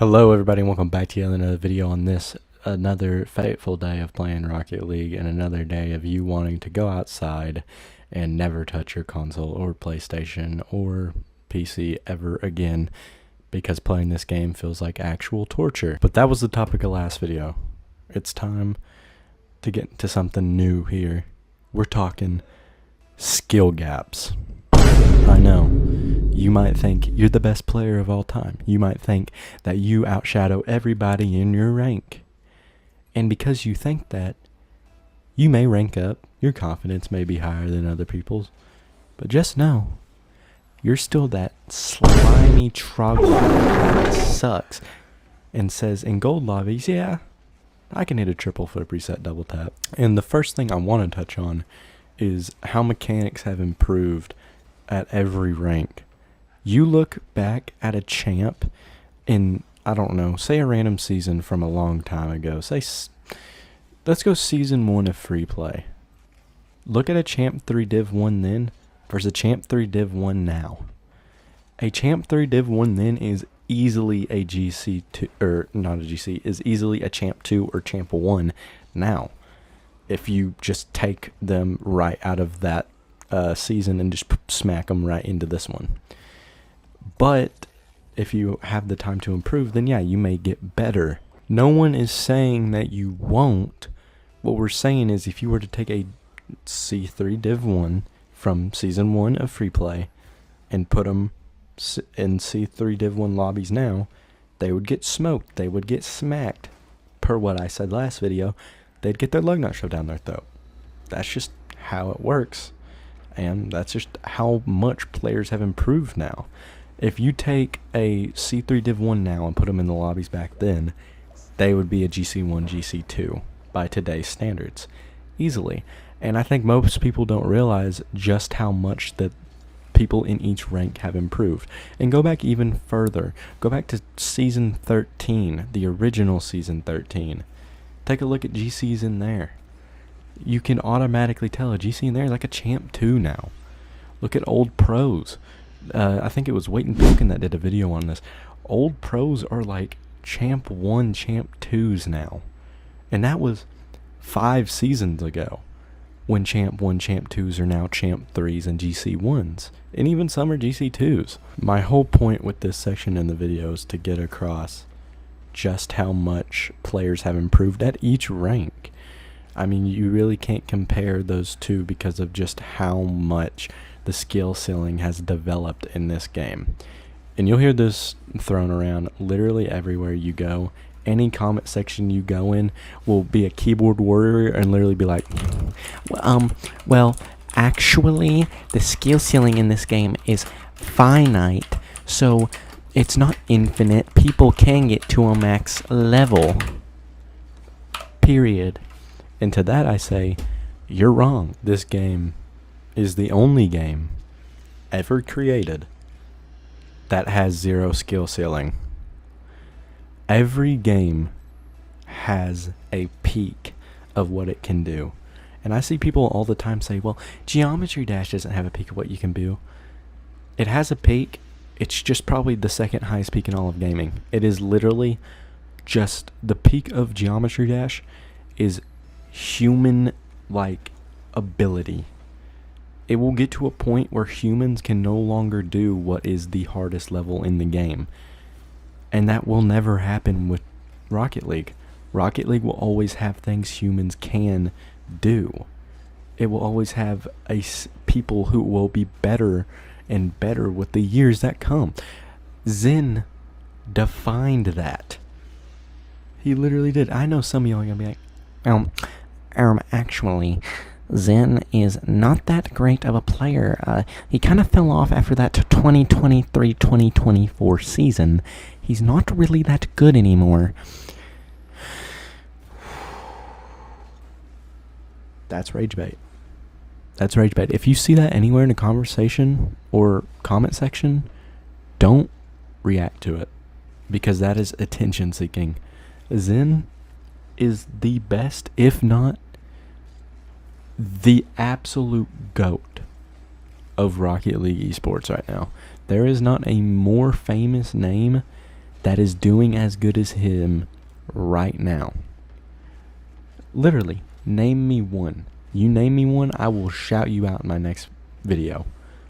Hello everybody and welcome back to yet another video on this another fateful day of playing Rocket League and another day of you wanting to go outside and never touch your console or PlayStation or PC ever again because playing this game feels like actual torture. But that was the topic of last video. It's time to get into something new here. We're talking skill gaps. I know. You might think you're the best player of all time. You might think that you outshadow everybody in your rank. And because you think that, you may rank up. Your confidence may be higher than other people's. But just know, you're still that slimy troglodyte that sucks and says in gold lobbies, yeah, I can hit a triple flip reset double tap. And the first thing I want to touch on is how mechanics have improved at every rank. You look back at a champ in, I don't know, say a random season from a long time ago. Let's go season 1 of free play. Look at a champ 3 div 1 then versus a champ 3 div 1 now. A champ 3 div 1 then is easily a GC2, or not a GC, is easily a champ 2 or champ 1 now. If you just take them right out of that season and just smack them right into this one. But if you have the time to improve, then yeah, you may get better. No one is saying that you won't. What we're saying is if you were to take a C3 Div 1 from Season 1 of Free Play and put them in C3 Div 1 lobbies now, they would get smoked. They would get smacked. Per what I said last video, they'd get their lug nut shoved down their throat. That's just how it works. And that's just how much players have improved now. If you take a C3 Div 1 now and put them in the lobbies back then, they would be a GC1, GC2 by today's standards. Easily. And I think most people don't realize just how much that people in each rank have improved. And go back even further. Go back to Season 13, the original Season 13. Take a look at GCs in there. You can automatically tell a GC in there is like a champ 2 now. Look at old pros. I think it was Waiting Pumpkin that did a video on this. Old pros are like champ 1, champ 2s now. And that was 5 seasons ago. When champ 1, champ 2s are now champ 3s and GC 1s. And even some are GC 2s. My whole point with this section in the video is to get across just how much players have improved at each rank. I mean, you really can't compare those two because of just how much the skill ceiling has developed in this game. And you'll hear this thrown around literally everywhere you go. Any comment section you go in will be a keyboard warrior and literally be like, well, actually, the skill ceiling in this game is finite, so it's not infinite. People can get to a max level. Period. And to that I say, you're wrong. This game is the only game ever created that has 0 skill ceiling. Every game has a peak of what it can do. And I see people all the time say, well, Geometry Dash doesn't have a peak of what you can do. It has a peak. It's just probably the second highest peak in all of gaming. It is literally just the peak of Geometry Dash is human like ability. It will get to a point where humans can no longer do what is the hardest level in the game. And that will never happen with Rocket League. Rocket League will always have things humans can do. It will always have people who will be better and better with the years that come. Zen defined that. He literally did. I know some of y'all are gonna be like, actually, Zen is not that great of a player. He kind of fell off after that 2023-2024 season. He's not really that good anymore. That's rage bait. That's rage bait. If you see that anywhere in a conversation or comment section, don't react to it. Because that is attention seeking. Zen is the best, if not the absolute GOAT of Rocket League esports right now. There is not a more famous name that is doing as good as him right now. Literally, name me one. You name me one, I will shout you out in my next video.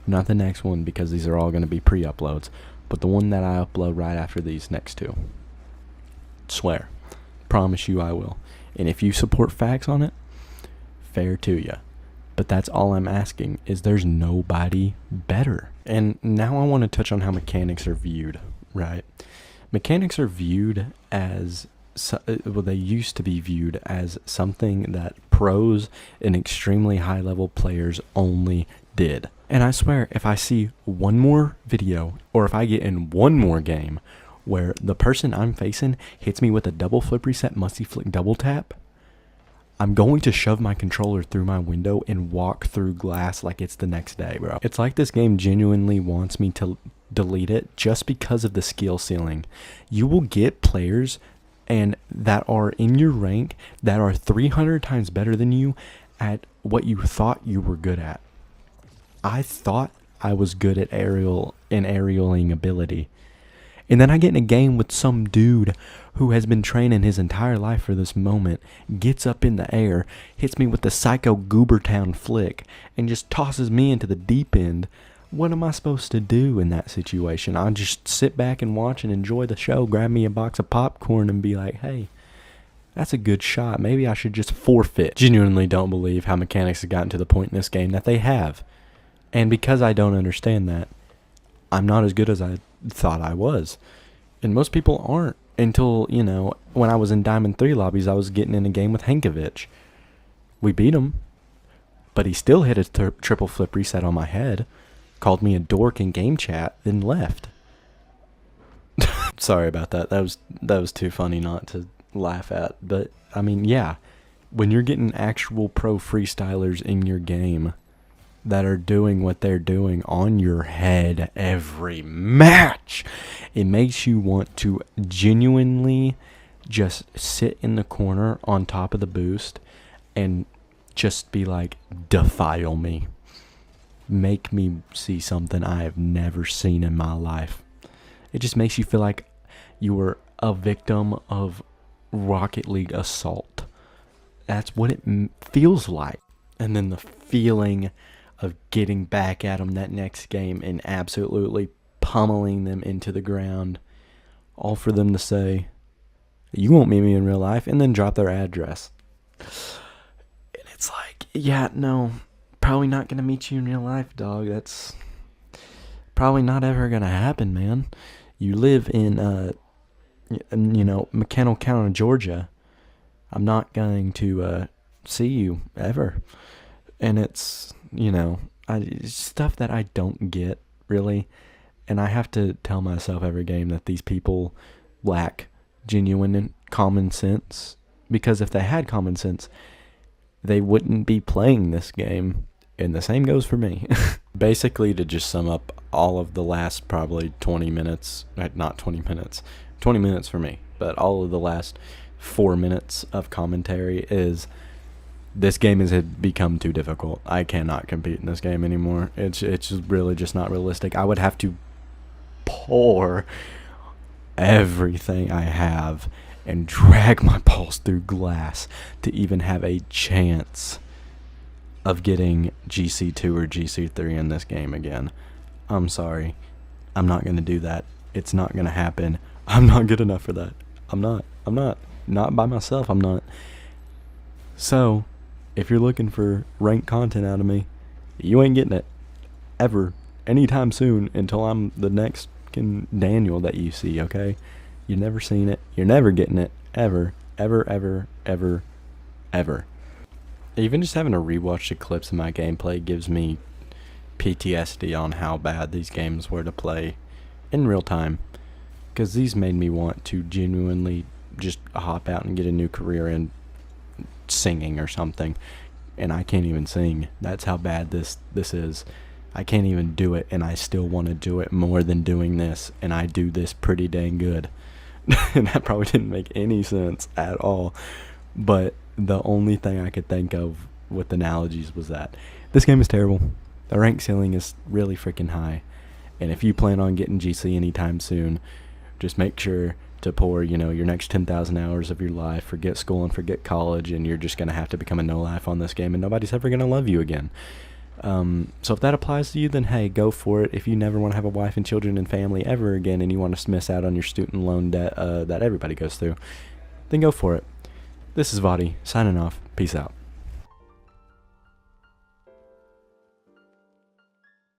Not the next one, because these are all going to be pre-uploads, but the one that I upload right after these next two. Swear. Promise you I will. And if you support facts on it, fair to you. But that's all I'm asking, is there's nobody better. And now I want to touch on how mechanics are viewed, right? Mechanics are viewed as, well, they used to be viewed as something that pros and extremely high-level players only did. And I swear, if I see one more video, or if I get in one more game where the person I'm facing hits me with a double flip reset, musty flick double tap, I'm going to shove my controller through my window and walk through glass like it's the next day, bro. It's like this game genuinely wants me to delete it just because of the skill ceiling. You will get players and that are in your rank that are 300 times better than you at what you thought you were good at. I thought I was good at aerialing ability. And then I get in a game with some dude who has been training his entire life for this moment, gets up in the air, hits me with the Psycho Goobertown flick, and just tosses me into the deep end. What am I supposed to do in that situation? I'll just sit back and watch and enjoy the show, grab me a box of popcorn and be like, hey, that's a good shot. Maybe I should just forfeit. Genuinely don't believe how mechanics have gotten to the point in this game that they have. And because I don't understand that, I'm not as good as I thought I was. And most people aren't until, you know, when I was in Diamond 3 lobbies, I was getting in a game with Hankovich. We beat him, but he still hit a triple flip reset on my head, called me a dork in game chat, then left. Sorry about that. That was too funny not to laugh at. But, I mean, yeah, when you're getting actual pro freestylers in your game that are doing what they're doing on your head every match, it makes you want to genuinely just sit in the corner on top of the boost and just be like, defile me. Make me see something I have never seen in my life. It just makes you feel like you were a victim of Rocket League assault. That's what it feels like. And then the feeling of getting back at them that next game and absolutely pummeling them into the ground, all for them to say, you won't meet me in real life, and then drop their address. And it's like, yeah, no, probably not gonna meet you in real life, dog. That's probably not ever gonna happen, man. You live in McKinnell County, Georgia. I'm not going to see you ever. And it's, you know, it's stuff that I don't get, really. And I have to tell myself every game that these people lack genuine common sense. Because if they had common sense, they wouldn't be playing this game. And the same goes for me. Basically, to just sum up all of the last probably 20 minutes, not 20 minutes, 20 minutes for me, but all of the last 4 minutes of commentary is, this game has become too difficult. I cannot compete in this game anymore. It's really just not realistic. I would have to pour everything I have and drag my balls through glass to even have a chance of getting GC2 or GC3 in this game again. I'm sorry. I'm not going to do that. It's not going to happen. I'm not good enough for that. I'm not. Not by myself, I'm not. So, if you're looking for ranked content out of me, you ain't getting it. Ever. Anytime soon, until I'm the next Daniel that you see, okay? You've never seen it. You're never getting it. Ever. Ever, ever, ever, ever. Even just having to rewatch the clips of my gameplay gives me PTSD on how bad these games were to play in real time. Because these made me want to genuinely just hop out and get a new career in singing or something. And I can't even sing. That's how bad this is. I can't even do it, and I still want to do it more than doing this. And I do this pretty dang good. And that probably didn't make any sense at all. But the only thing I could think of with analogies was that this game is terrible. The rank ceiling is really freaking high. And if you plan on getting GC anytime soon, Just make sure to pour, your next 10,000 hours of your life, forget school and forget college, and you're just going to have to become a no-life on this game, and nobody's ever going to love you again. So if that applies to you, then hey, go for it. If you never want to have a wife and children and family ever again, and you want to miss out on your student loan debt that everybody goes through, then go for it. This is Vadi, signing off. Peace out.